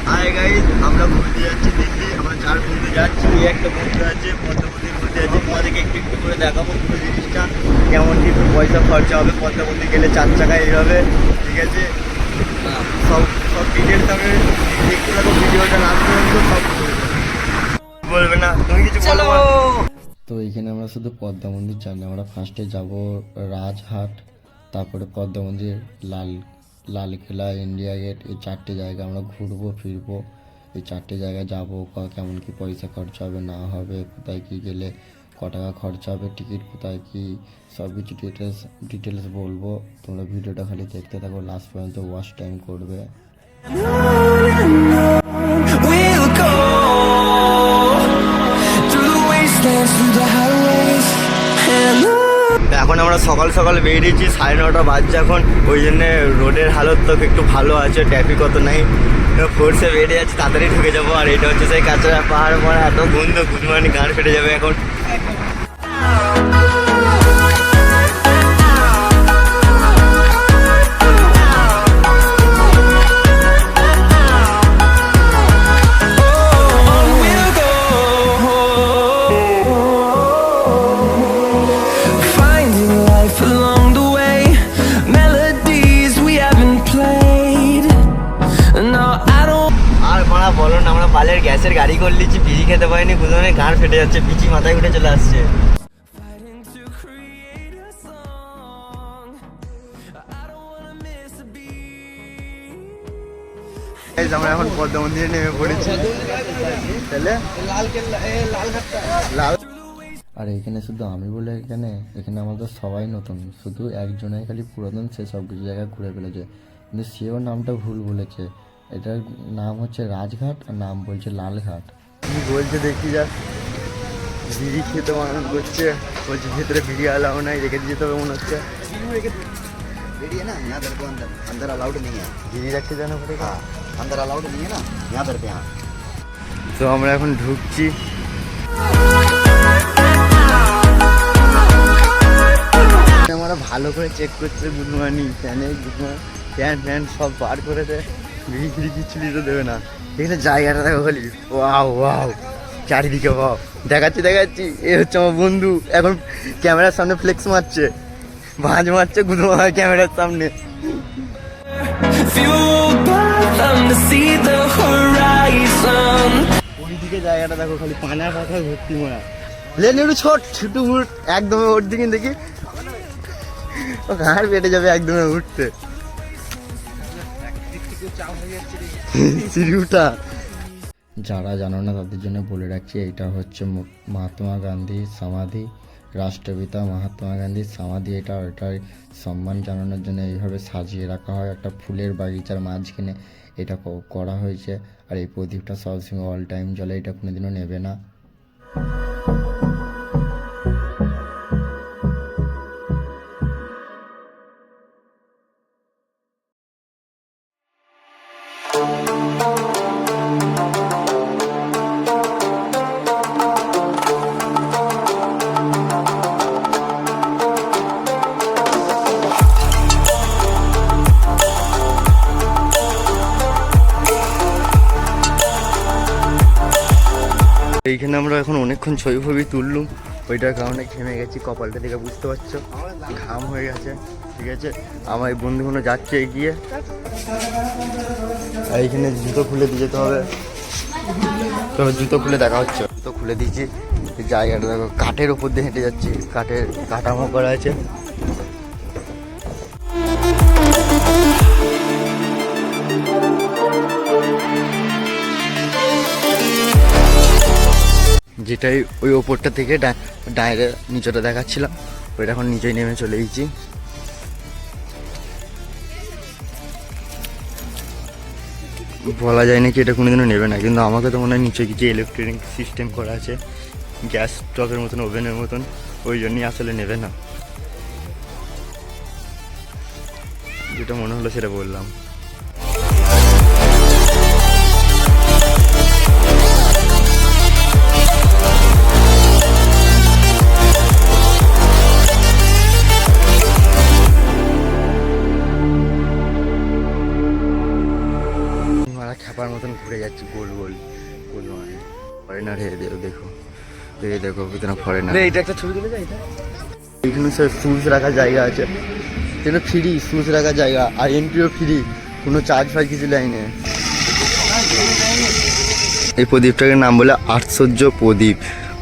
Hi guys, আমরা ঘুরতে যাচ্ছি দিল্লি। আমরা 4 বন্ধু যাচ্ছি। এই একটা বন্ধু আছে পদ্মাবতীর ঘুরতে যাচ্ছি। তোমাদেরকে একটু একটু করে দেখাবো পুরো জিনিসটা কেমন কি পয়সা খরচা হবে। পদ্মাবতী গেলে 4 চাকায় এইভাবে, ঠিক আছে? সব সব ডিটেলস আমি দেখতে থাকো ভিডিওটা লাস্ট পর্যন্ত, সব বলবে না। তুমি কিছু বলো। তো এইখানে আমরা শুধু পদ্মা মন্দির জানি, আমরা ফার্স্টে যাব রাজহাট, তারপরে পদ্মা মন্দির, লালকেল্লা, ইন্ডিয়া গেট, এই 4টে জায়গা আমরা ঘুরবো ফিরবো। এই 4টে জায়গায় যাবো, কেমন কি পয়সা খরচা হবে না হবে, কোথায় কি গেলে ক টাকা খরচা হবে, টিকিট কোথায় কি, সব কিছু ডিটেলস বলবো। তোমরা ভিডিওটা খালি দেখতে থাকো, লাস্ট পর্যন্ত ওয়াচ টাইম করবে। We'll go through the wastelands, through the highways, and এখন আমরা সকাল সকাল বেরিয়েছি, 9:30 বাজছে এখন। ওই জন্যে রোডের হালত তো একটু ভালো আছে, ট্রাফিক অত নাই। ফোর্সে বেরিয়ে যাচ্ছি, তাড়াতাড়ি ঢুকে যাবো। আর এটা হচ্ছে সেই কাঁচরা পাহাড় মারা এত বন্ধু গুদমানি গান ফেটে যাবে এখন। we'll go. Finding life along the way, melodies we haven't played. No, I don't. আর মারা বলো না, আমরা পালের গ্যাসের গাড়ি করে নিচ্ছি, বিড়ি খেতে পারিনি, গুদমানি গান ফেটে যাচ্ছে, পিচি মাথায় উঠে চলে আসছে। Fighting to create a song. I don't wanna miss a beat. আমরা এখন পদ্মা মন্দিরে নেমে পড়েছি। তাহলে লাল আর এখানে শুধু আমি বলে এখানে আমাদের সবাই নতুন, শুধু একজনের খালি পুরাতন, সে সব কিছু জায়গায় ঘুরে ফেলেছে, কিন্তু সেও নামটা ভুল বলেছে। এটার নাম হচ্ছে রাজঘাট আর নাম বলছে লালঘাট। কি বলছে দেখি যা, বিড়ি খেতে বারণ করছে, বলছে ভেতরে বিড়ি আলাও নাই, রেখে দিয়ে যেতে হবে মনে হচ্ছে। रेडी है ना यहाँ दर को अंदर अंदर अलाउड नहीं है। বিড়ি রাখতে জানা পড়েগা। हाँ अंदर अलाउड नहीं है ना यहाँ दर पे। हाँ তো আমরা এখন ঢুকছি। আমরা ভালো করে চেক করছে গুদমানি, ফ্যান সব বার করে দেয়, বিড়ি ফিড়ি কিচ্ছুলি তো দেবে না। এখানে জায়গাটা দেখো খালি, ওয়াও ওয়াও, চারিদিকে ভাব। দেখাচ্ছি, এ হচ্ছে আমার বন্ধু, এখন ক্যামেরার সামনে ফ্লেক্স মারছে, ভাঁজ মারছে গুদমা ক্যামেরার সামনে। Fueled by them to see the horizon. ওইদিকে জায়গাটা দেখো খালি পানা পাথর ভর্তি মোড়া। লেন একটু ছোটু উঠ, একদম ওর দিকে দেখি, ও ঘাড় পেটে যাবে একদমে উঠতে। সিঁড়িটা যারা জানো না তাদের জন্য বলে রাখছি, এটা হচ্ছে মহাত্মা গান্ধী সমাধি, রাষ্ট্রপিতা মহাত্মা গান্ধীর সমাধি। এটার সম্মান জানানোর জন্য এইভাবে সাজিয়ে রাখা হয়, একটা ফুলের বাগিচার মাঝখানে এটা করা হয়েছে। আর এই প্রদীপটা সবসময় অল টাইম জ্বলে, এটা কোনোদিনও নেবে না। এইখানে আমরা এখন অনেকক্ষণ ছবি তুললুম, ওইটার কারণে ঘেমে গেছি, কপালটা দেখে বুঝতে পারছো ঘাম হয়ে গেছে, ঠিক আছে? আমার এই বন্ধুগুলো যাচ্ছে এগিয়ে, আর এইখানে জুতো খুলে দিয়ে যেতে হবে। তো জুতো খুলে দেখা হচ্ছে, জুতো খুলে দিয়েছি। জায়গাটা দেখো, কাঠের ওপর দিয়ে হেঁটে যাচ্ছি, কাঠের কাঠামো করা আছে। যেটাই ওই ওপরটা থেকে ডাইরে নিচটা দেখাচ্ছিলাম, ওইটা এখন নিচেই নেমে চলে গেছি। বলা যায় নাকি এটা কোনোদিনও নেবে না, কিন্তু আমাকে তো মনে হয় নিচে কিছু ইলেকট্রনিক সিস্টেম করা আছে, গ্যাস স্টোভের মতন, ওভেনের মতন, ওই জন্যই আসলে নেবে না। যেটা মনে হলো সেটা বললাম। চাপার মতন ঘুরে যাচ্ছি গোল গোল গোল মানে ফরেনার হে দেখো এই দেখো ভিতরে ফরেনার। এটা একটা ছবি তুলে যায় এটা। এখানে স্যার শুজ রাখার জায়গা আছে, এটা ফ্রি শুজ রাখার জায়গা, আর এন্ট্রিও ফ্রি, কোনো চার্জ ফার্জ কিছু লাইনে। এই প্রদীপটার নাম বলে আশ্চর্য প্রদীপ,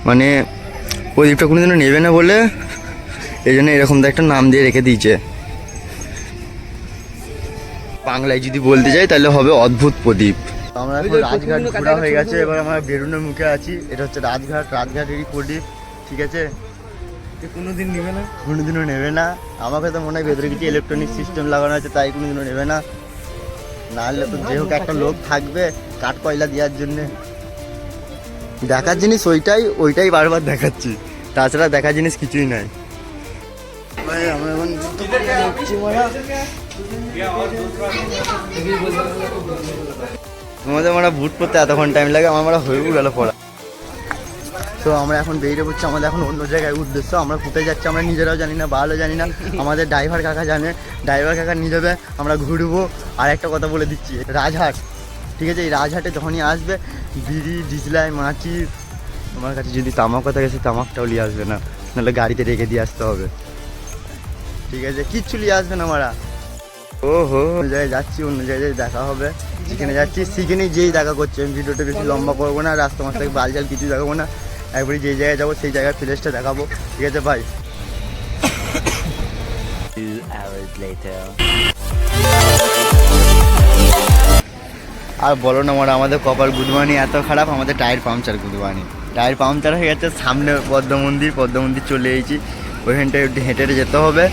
মানে প্রদীপটা কোনোদিনও নেবে না বলে এই জন্য এরকম একটা নাম দিয়ে রেখে দিয়েছে। বাংলায় যদি বলতে যাই তাহলে হবে অদ্ভুত প্রদীপ। আমরা এখন রাজঘাট ঘোরা হয়ে গেছে, এবার আমরা বেরোনোর মুখে আছি। এটা হচ্ছে রাজঘাট, রাজঘাটেরই প্রদীপ, ঠিক আছে? কোনোদিন নেবে না, কোনোদিনও নেবে না। আমাকে তো মনে হয় ভেতরে কিছু ইলেকট্রনিক সিস্টেম লাগানো আছে, তাই কোনোদিনও নেবে না। নাহলে তো যে হোক একটা লোক থাকবে কাঠ কয়লা দেওয়ার জন্যে। দেখার জিনিস ওইটাই বারবার দেখাচ্ছি, তাছাড়া দেখার জিনিস কিছুই নাই। আমরা এখন তোমাদের আমরা বুট পরতে এতক্ষণ টাইম লাগে, আমরা হয়েও গেল পড়া। তো আমরা এখন বেরিয়ে পড়ছি, আমাদের এখন অন্য জায়গায় উদ্দেশ্য। আমরা কোথায় যাচ্ছি আমরা নিজেরাও জানি না, ভালো জানি না, আমাদের ড্রাইভার কাকা জানে। ড্রাইভার কাকা নিয়ে যাবে, আমরা ঘুরবো। আর একটা কথা বলে দিচ্ছি, রাজহাট, ঠিক আছে? এই রাজহাটে যখনই আসবে বিড়ি, ডিজলাই, মাছি, আমার কাছে যদি তামাক থাকে সে তামাকটাও নিয়ে আসবে না, নাহলে গাড়িতে রেখে দিয়ে আসতে হবে, ঠিক আছে? কিচ্ছু নিয়ে আসবে না আমরা। ও হো, অন্য জায়গায় যাচ্ছি, অন্য জায়গায় দেখা হবে। সেখানে যাচ্ছি, সেখানেই যেই দেখা করছি। আমি ভিডিওটা বেশি লম্বা করবো না, রাস্তা মাস্তায় বালজাল কিছু দেখাবো না, একবারই যেই জায়গায় যাবো সেই জায়গার প্লেসটা দেখাবো, ঠিক আছে ভাই? আর বলো না মারা, আমাদের কপাল গুদমানি এত খারাপ, আমাদের টায়ার পাংচার গুদমানি। টায়ার পাংচার হয়ে গেছে, সামনে পদ্ম মন্দির চলে এসেছি। ওইখানটায় একটু হেঁটে হেঁটে যেতে হবে,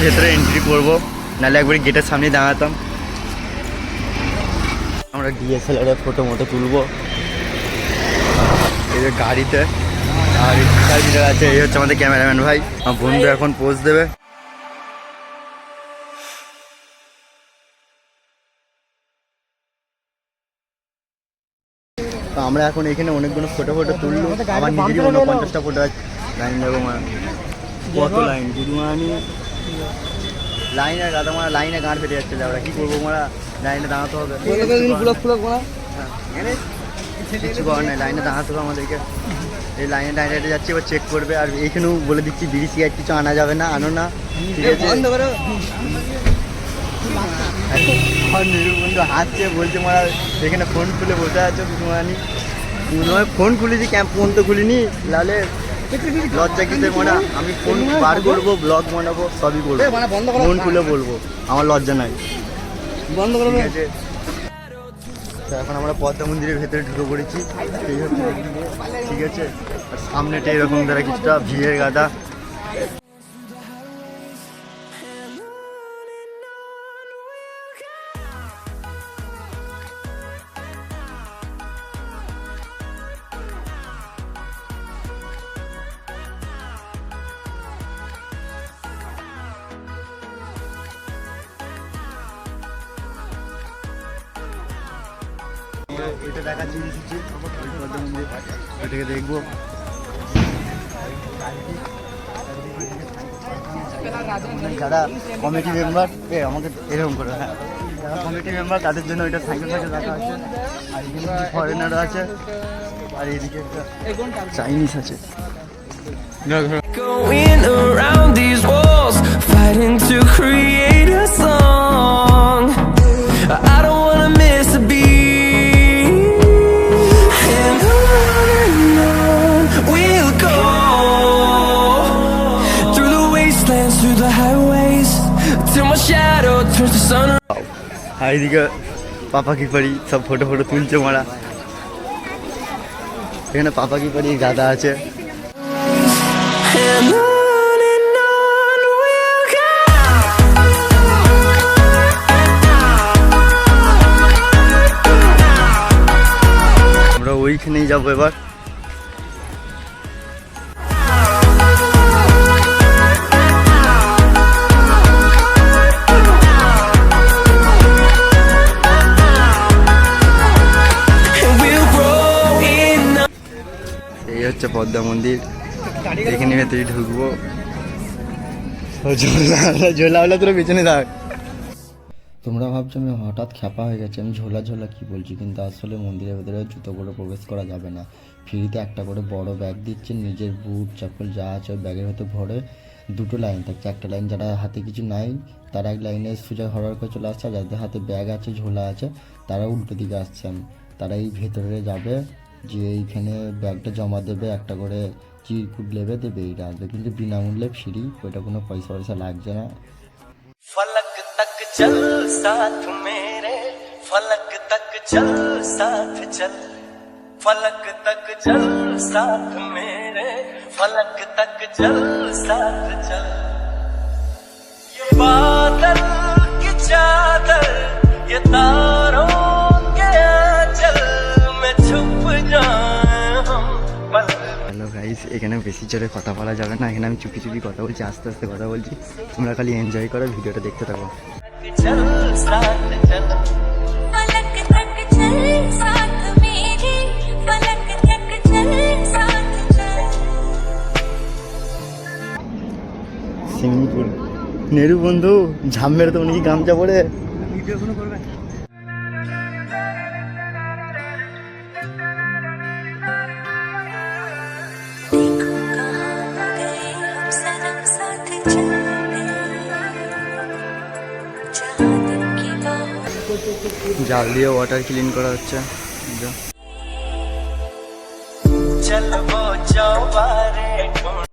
ভেতরে এন্ট্রি করবো, নাহলে একবারই গেটের সামনে দাঁড়াতাম। আমরা ডিএসএলআরের ফটো মতো তুলবো এই যে গাড়িতে। আর মিটার আছে, এই হচ্ছে আমাদের ক্যামেরাম্যান ভাই। আমার বন্ধু এখন পোজ দেবে। তো আমরা এখন এখানে অনেকগুলো ফটো তুললো, আমার নিজেরই 49টা ফটো আছে। লাইন দেবো মা, কত লাইন গুদমানি, লাইনে গাদা মারা, লাইনে গাঁট ফেটে যাচ্ছে। আমরা কি করবো মারা, লাইনে দাঁড়াতে হবে, কিছু করার নাই, লাইনে দাঁড়াতে হবে আমাদেরকে। এই লাইনে দাঁড়িয়ে যাচ্ছি, এবার চেক করবে। আর এইখানেও বলে দিচ্ছি বিড়ি সিগারেট কিছু আনা যাবে না, আনো না, ঠিক আছে? আর নিরুবন্ধু হাসছে, বলছে মারা এখানে ফোন খুলে বসে আছো গুদমানি। মনে হয় ফোন খুলেছি, ফোন তো খুলিনি, লালে লজ্জা কিসে মারা? আমি ফোন বার করবো, ব্লগ বানাবো, সবই করবো, ফোন খুলে বলবো, আমার লজ্জা নাই, বন্ধ করবো, ঠিক আছে? তো এখন আমরা পদ্মা মন্দিরের ভেতরে ঢুকে পড়েছি, এই হচ্ছে, ঠিক আছে? আর সামনেটা এরকম দ্বারা কিছুটা ভিড়ের গাদা। ওইটা দেখাচ্ছি, ওইটাকে দেখবো। যারা কমিটি মেম্বার আমাকে এরকম করে, হ্যাঁ, যারা কমিটি মেম্বার তাদের জন্য ওইটা সাইকেল রাখা আছে। আর এখানে ফরেনারও আছে, আর এদিকে একটা চাইনিজ আছে। Going around these walls, fighting to create a song. I don't wanna miss a beat, and on we'll go, through the wastelands, through the highways, till my shadow turns to sun. আর এদিকে পাপা কি পারি সব photo তুলছে মারা। এখানে পাপা কি পারি গাদা আছে। And on we'll go. আমরা ওইখানেই যাবো এবার। এই হচ্ছে পদ্মা মন্দির, এখানে ভেতরে ঢুকবো। ঝোলা তোর পিছনে থাক। তোমরা ভাবছো আমি হঠাৎ খ্যাপা হয়ে গেছি, আমি ঝোলা ঝোলা কী বলছি, কিন্তু আসলে মন্দিরের ভেতরে জুতো পরে প্রবেশ করা যাবে না। ফ্রিতে একটা করে বড় ব্যাগ দিচ্ছে, নিজের বুট চপ্পল যা আছে ওই ব্যাগের ভেতর ভরে। দুটো লাইন থাকছে, একটা লাইন যারা হাতে কিছু নাই তারা এক লাইনে সোজা হরার করে চলে আসছে, আর যাদের হাতে ব্যাগ আছে ঝোলা আছে তারা উল্টো দিকে আসছেন। তারা এই ভেতরে যাবে, যে এইখানে ব্যাগটা জমা দেবে, একটা করে চিরকুট লেবে দেবে, এইটা আসবে, কিন্তু বিনামূল্যে ফ্রি, ওইটা কোনো পয়সা পয়সা লাগছে না। फलक तक चल साथ मेरे, फलक तक चल साथ चल, फलक तक चल साथ मेरे, फलक तक चल साथ चल। ये बादल की चादर, ये तारों के आंचल में छुप जाए हम पल। হ্যালো গাইস, এখানে বেশি জোরে কথা বলা যাবে না, এখানে আমি চুপি চুপি কথা বলছি, আস্তে আস্তে কথা বলছি, তোমরা খালি এনজয় করো, ভিডিওটা দেখতে থাকো। चल साथ चल, फलक तक चल साथ मेरे, फलक तक चल साथ चल। সুইমিং পুল, নেরু বন্ধু ঝাম মেরে তো উনি কি গামছা পরে देखो कहाँ गए हम सनम साथ चल जहाँ दिल की बात জাল দিয়ে ওয়াটার ক্লিন করা হচ্ছে। चल वो चौबारे ढूंढ।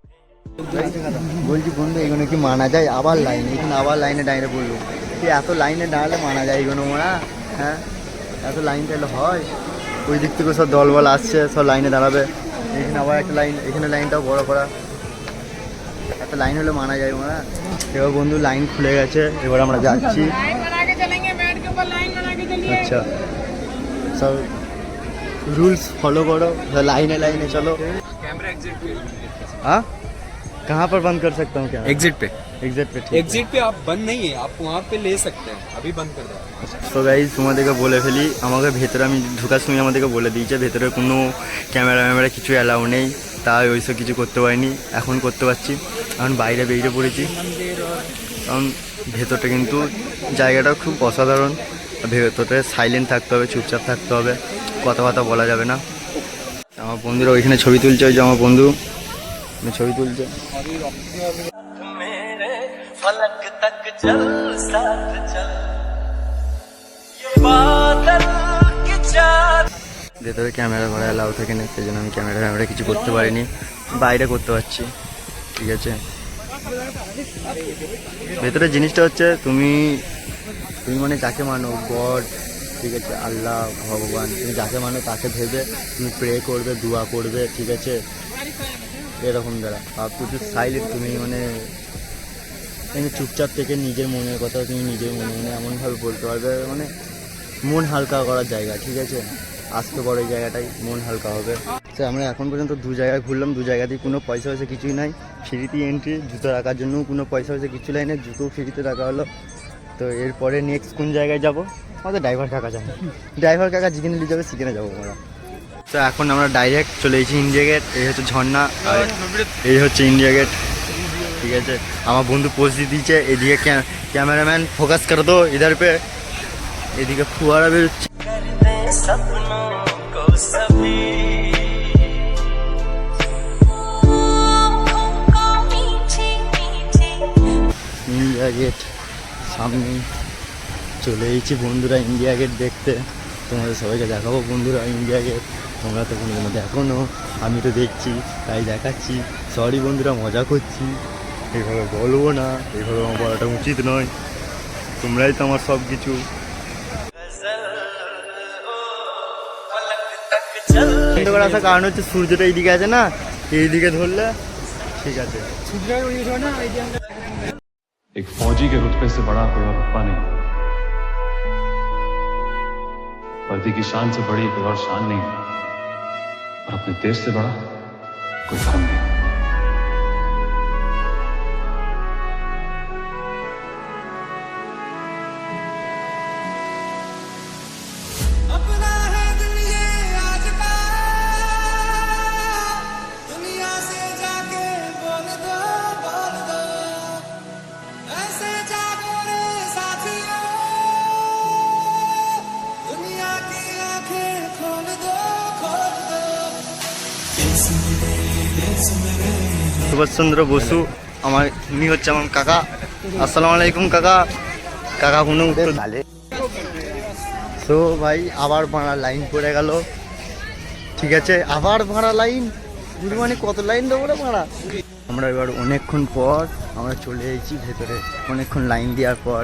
বলছি বন্ধু, এগুলো কি মানা যায়? আবার লাইন, এখানে আবার লাইনে দাঁড়িয়ে পড়লো, কি এত লাইনে দাঁড়ালে মানা যায় এগুলো মানা? হ্যাঁ, এত লাইন তাহলে হয়? ওই দিক থেকে সব দলবল আসছে, সব লাইনে দাঁড়াবে, এখানে আবার একটা লাইন, এখানে লাইনটাও বড় করা, এত লাইন হলে মানা যায় মানা? এবার বন্ধু লাইন খুলে গেছে, এবার আমরা যাচ্ছি। আচ্ছা, সব रूल्स फॉलो करो, लाइने लाइने चलो। हाँ, कहाँ पर बंद कर सकता हूँ क्या? एग्जिट पे एग्जिट पे, ठीक एग्जिट पे आप बंद नहीं है, आप वहाँ पे ले सकते हैं, अभी बंद कर दो। তো গাইজ তোমাদেরকে বলে ফেলি, আমাকে ভেতরে আমি ঢোকার সময় আমাদেরকে বলে দিয়েছে ভেতরে কোনো ক্যামেরা কিছু অ্যালাউ নেই, তাই ওইসব কিছু করতে পারিনি, এখন করতে পারছি। এখন বাইরে বেরিয়ে পড়েছি, কারণ ভেতরটা কিন্তু জায়গাটা খুব অসাধারণ, ভেতরে সাইলেন্ট থাকতে হবে, চুপচাপ থাকতে হবে, কথাবার্তা বলা যাবে না। আমার বন্ধুরা ওইখানে ছবি তুলছে, ওই যে আমার বন্ধু ছবি তুলছে। मेरे फलक तक चल साथ चल, ये बादल की चादर। ভেতরে ক্যামেরা করা অ্যালাউ থাকে না, সেই জন্য আমি ক্যামেরা কিছু করতে পারিনি, বাইরে করতে পারছি, ঠিক আছে। ভেতরে জিনিসটা হচ্ছে তুমি মানে যাকে মানো গড, ঠিক আছে, আল্লাহ ভগবান, তুমি যাকে মানো তাকে ভেবে তুমি প্রে করবে, দোয়া করবে, ঠিক আছে, এরকম দ্বারা। আর প্রচুর সাইলেন্ট, তুমি মানে চুপচাপ থেকে নিজের মনের কথা তুমি নিজের মনে মনে এমনভাবে বলতে পারবে, মানে মন হালকা করার জায়গা, ঠিক আছে। আসতে বড় এই জায়গাটাই মন হালকা হবে। আচ্ছা, আমরা এখন পর্যন্ত দু জায়গায় ঘুরলাম, দু জায়গাতেই কোনো পয়সা পয়সা কিছুই নাই, ফ্রিতে এন্ট্রি, জুতো রাখার জন্যও কোনো পয়সা পয়সা কিছু নাই না, জুতো ফ্রিতে রাখা হলো। তো এরপরে নেক্সট কোন জায়গায় যাব? আমাদের ড্রাইভার কাকা জানে, ড্রাইভার কাকা যেখানে নিয়ে যাবে সেখানে যাবো আমরা। তো এখন আমরা ডাইরেক্ট চলে এসেছি ইন্ডিয়া গেট, এই হচ্ছে ঝর্ণা, আর এই হচ্ছে ইন্ডিয়া গেট, ঠিক আছে। আমার বন্ধু পোজ দিয়ে দিয়েছে, এদিকে ক্যামেরাম্যান ফোকাস করে দো ইধার পে, এদিকে ফুয়ারা বেরোচ্ছে। कर दे सपनों को सभी, आँखों को मीठी मीठी ইন্ডিয়া গেট সামনে চলে এসেছি বন্ধুরা, ইন্ডিয়া গেট দেখতে। তোমাদের সবাইকে দেখাবো বন্ধুরা ইন্ডিয়া গেট, তোমরা তো কোনোদিনও দেখো না, আমি তো দেখছি তাই দেখাচ্ছি। সরি বন্ধুরা, মজা করছি, এইভাবে বলবো না, এইভাবে আমার বলাটা উচিত নয়, তোমরাই তো আমার সব কিছু। गजल ओ फलक तक चल। বন্ধ করার আসার কারণ হচ্ছে সূর্যটা এইদিকে আছে না, এইদিকে ধরলে ঠিক আছে। एक फौजी के रुतबे से बड़ा कोई और रुतबा नहीं, वर्दी की शान से बड़ी कोई और शान नहीं, और अपने देश से बड़ा कोई धर्म नहीं। अपना है दिल ये आज का, दुनिया से जाके बोल दो ऐसे जागो रे साथियों, সুভাষচন্দ্র বসু আমার উনি হচ্ছে আমার কাকা। আসসালামু আলাইকুম কাকা। কাকা কোনো উত্তর ডালে। তো ভাই আবার ভাড়া লাইন পড়ে গেল, ঠিক আছে আবার ভাড়া লাইন, মানে কত লাইন দেবো রে ভাড়া। আমরা এবার অনেকক্ষণ পর আমরা চলে এসেছি ভেতরে, অনেকক্ষণ লাইন দেওয়ার পর।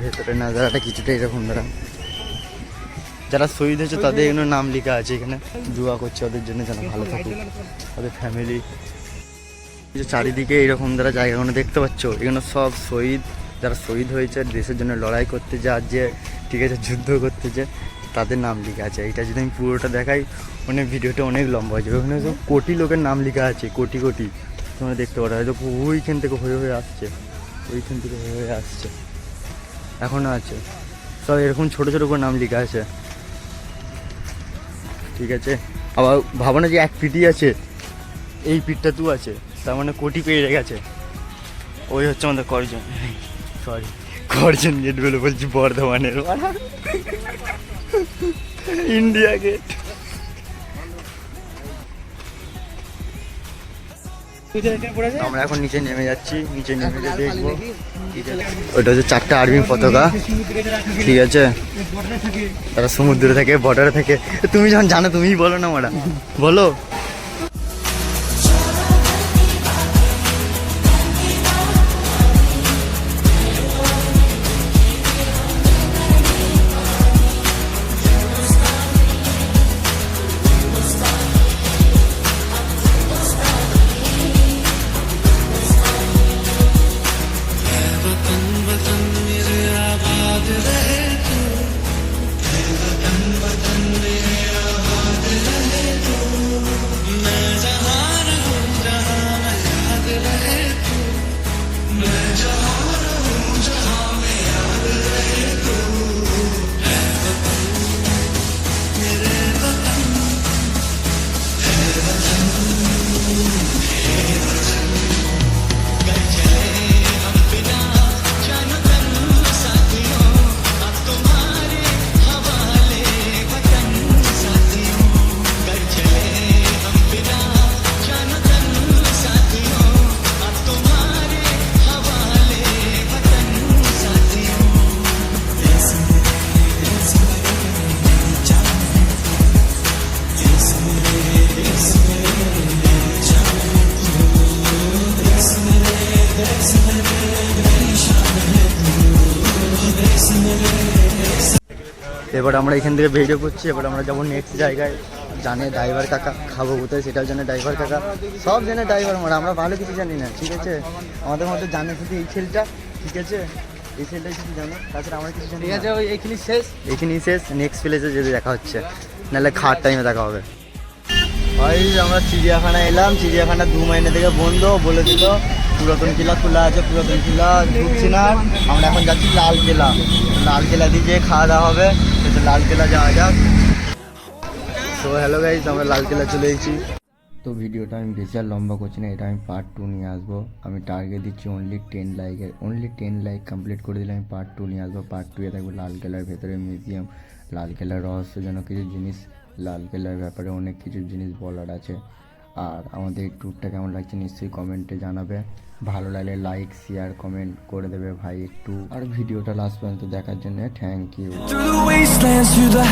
ভেতরে নাজারাটা কিছুটা এরকম দাঁড়া, যারা শহীদ হয়েছে তাদের এখানে নাম লেখা আছে, এখানে দোয়া করছে ওদের জন্য যেন ভালো থাকুক ওদের ফ্যামিলি। যে চারিদিকে এরকম যারা জায়গাগুলো দেখতে পাচ্ছ, এখানে সব শহীদ, যারা শহীদ হয়েছে দেশের জন্য লড়াই করতে যে, আর যে ঠিক আছে যুদ্ধ করতে যে, তাদের নাম লেখা আছে। এটা যদি আমি পুরোটা দেখাই মানে ভিডিওটা অনেক লম্বা হয়ে যাবে। ওখানে সব কোটি লোকের নাম লেখা আছে, কোটি কোটি তোমরা দেখতে পারো। হয়তো ওইখান থেকে হয়ে হয়ে আসছে, ওইখান থেকে হয়ে হয়ে আসছে, এখনও আছে সব এরকম ছোটো ছোটো করে নাম লেখা আছে, ঠিক আছে। আবার ভাবো না যে এক পিটি আছে, এই পিঠটা তু আছে, তার মানে কোটি পেয়ে গেছে। ওই হচ্ছে আমাদের করজন, সরি করজন গেট বলে বলছি, বর্ধমানের ইন্ডিয়া গেট। আমরা এখন নিচে নেমে যাচ্ছি, নিচে নেমে গিয়ে দেখবো। ওইটা হচ্ছে 4টা আর্মি পতাকা, ঠিক আছে। তারা সমুদ্রে থাকে, বর্ডারে থাকে। তুমি যখন জানো তুমিই বলো না ম্যাডাম, বলো। এবার আমরা এখান থেকে বেরিয়ে পড়ছি। এবার আমরা যাবো নেক্সট জায়গায়, জানে ড্রাইভার কাকা, খাবো কোথায় সেটাও জানে ড্রাইভার কাকা, সব জানে ড্রাইভার মোড়া। আমরা ভালো কিছু জানি না, ঠিক আছে। আমাদের মধ্যে জানে শুধু এই ছেলেটা, ঠিক আছে, এই ছেলেটাই শুধু জানো, তাছাড়া আমরা কিছু জানি না। ঠিক আছে, ওই এখানেই শেষ, এখানেই শেষ। নেক্সট প্লেসে যদি দেখা হচ্ছে, নাহলে খাওয়ার টাইমে দেখা হবে। ভাই আমরা চিড়িয়াখানা এলাম, চিড়িয়াখানা 2 মাইনে থেকে বন্ধ বলে দিল, পুরাতন কিলা খোলা আছে, পুরাতন কিলা ঢুকছি না। আমরা এখন যাচ্ছি লাল কেলা, লাল কেলা দিয়ে যে খাওয়া দাওয়া হবে, সেটা লাল কেলা যাওয়া যাক। তো হ্যালো গাইস, আমরা লাল কেলা চলে এসেছি। তো ভিডিওটা আমি বেশি আর লম্বা করছি না, এটা আমি পার্ট 2 নিয়ে আসবো। আমি টার্গেট দিচ্ছি অনলি 10 লাইকের, অনলি 10 লাইক কমপ্লিট করে দিলে আমি পার্ট 2 নিয়ে আসবো। পার্ট 2 এ থাকবে লাল কেলার ভেতরে মিউজিয়াম, লাল কেলার রহস্যজনক কিছু জিনিস, লাল কেলার ব্যাপারে অনেক কিছু জিনিস বলার আছে। আর আমাদের এই ট্যুরটা কেমন লাগছে নিশ্চয়ই কমেন্টে জানাবে। ভালো লাগলে লাইক শেয়ার কমেন্ট করে দেবে ভাই একটু। আর ভিডিওটা লাস্ট পর্যন্ত দেখার জন্য thank you. Through the wastelands, through the